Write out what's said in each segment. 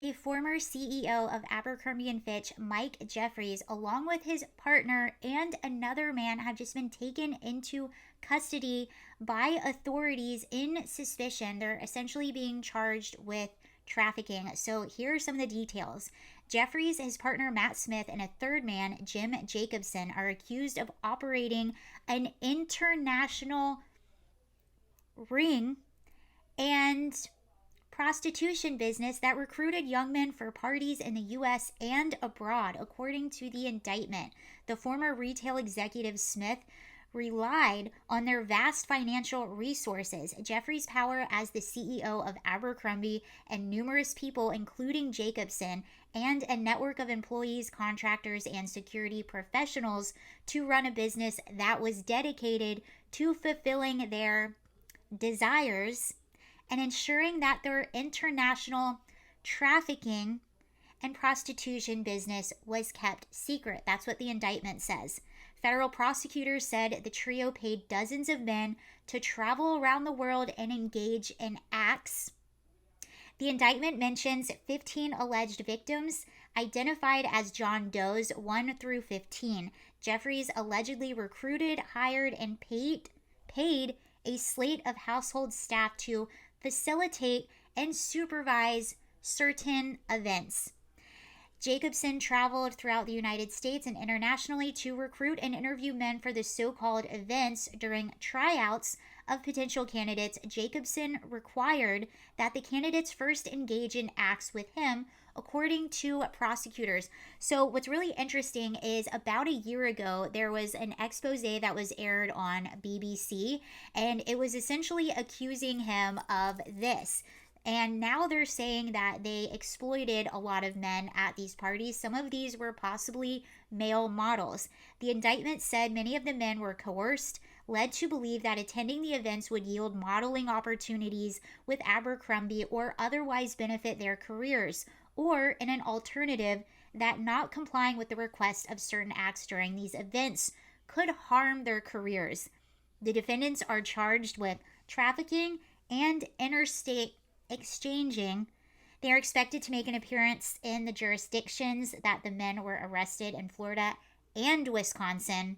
A former CEO of Abercrombie and Fitch, Mike Jeffries, along with his partner and another man, have just been taken into custody by authorities in suspicion. They're essentially being charged with trafficking. So here are some of the details. Jeffries, his partner Matt Smith, and a third man, Jim Jacobson, are accused of operating an international ring and prostitution business that recruited young men for parties in the US and abroad, according to the indictment. The former retail executive Smith relied on their vast financial resources, Jeffrey's power as the CEO of Abercrombie, and numerous people, including Jacobson, and a network of employees, contractors, and security professionals to run a business that was dedicated to fulfilling their desires and ensuring that their international trafficking and prostitution business was kept secret. That's what the indictment says. Federal prosecutors said the trio paid dozens of men to travel around the world and engage in acts. The indictment mentions 15 alleged victims identified as John Doe's 1 through 15. Jeffries allegedly recruited, hired, and paid a slate of household staff to facilitate and supervise certain events. Jacobson traveled throughout the United States and internationally to recruit and interview men for the so-called events. During tryouts of potential candidates, Jacobson required that the candidates first engage in acts with him, according to prosecutors. So what's really interesting is about a year ago, there was an expose that was aired on BBC, and it was essentially accusing him of this. And now they're saying that they exploited a lot of men at these parties. Some of these were possibly male models. The indictment said many of the men were coerced, led to believe that attending the events would yield modeling opportunities with Abercrombie or otherwise benefit their careers, or in an alternative, that not complying with the request of certain acts during these events could harm their careers. The defendants are charged with trafficking and interstate exchanging. They are expected to make an appearance in the jurisdictions that the men were arrested in, Florida and Wisconsin,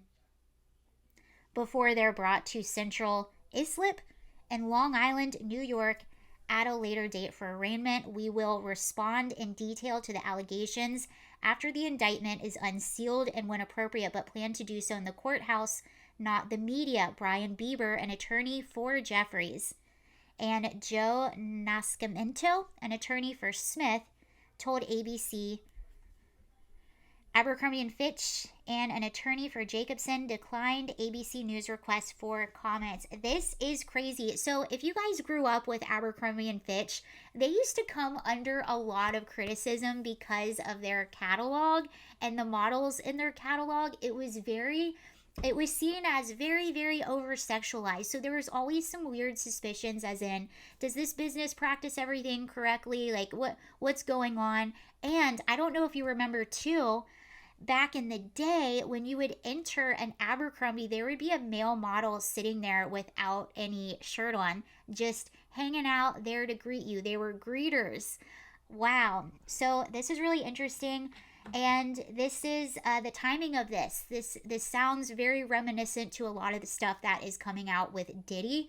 before they're brought to Central Islip and Long Island, New York, at a later date for arraignment. We will respond in detail to the allegations after the indictment is unsealed and when appropriate, but plan to do so in the courthouse, not the media. Brian Bieber, an attorney for Jeffries, and Joe Nascimento, an attorney for Smith, told ABC Abercrombie and Fitch and an attorney for Jacobson declined ABC News requests for comments. This is crazy. So if you guys grew up with Abercrombie and Fitch, they used to come under a lot of criticism because of their catalog and the models in their catalog. It was seen as very, very over sexualized. So there was always some weird suspicions, as in, does this business practice everything correctly? Like what's going on? And I don't know if you remember too, back in the day when you would enter an Abercrombie, there would be a male model sitting there without any shirt on, just hanging out there to greet you. They were greeters. Wow. So this is really interesting. And this is the timing of this. This sounds very reminiscent to a lot of the stuff that is coming out with Diddy.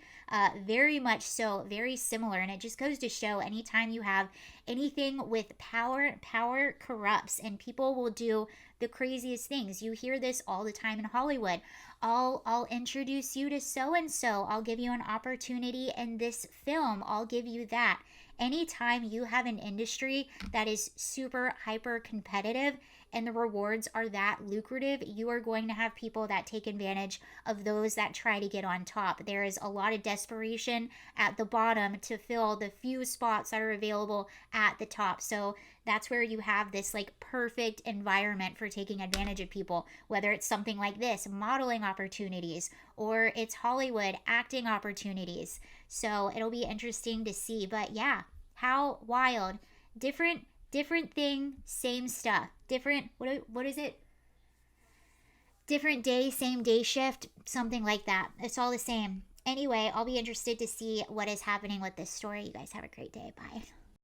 Very much so, very similar. And it just goes to show anytime you have anything with power, power corrupts, and people will do the craziest things. You hear this all the time in Hollywood. I'll introduce you to so and so. I'll give you an opportunity in this film. I'll give you that. Anytime you have an industry that is super hyper competitive and the rewards are that lucrative, you are going to have people that take advantage of those that try to get on top. There is a lot of desperation at the bottom to fill the few spots that are available at the top. So that's where you have this like perfect environment for taking advantage of people, whether it's something like this, modeling opportunities, or it's Hollywood acting opportunities. So it'll be interesting to see. But yeah, how wild. Different thing, same stuff. Different, what is it? Different day, same day shift, something like that. It's all the same. Anyway, I'll be interested to see what is happening with this story. You guys have a great day. Bye.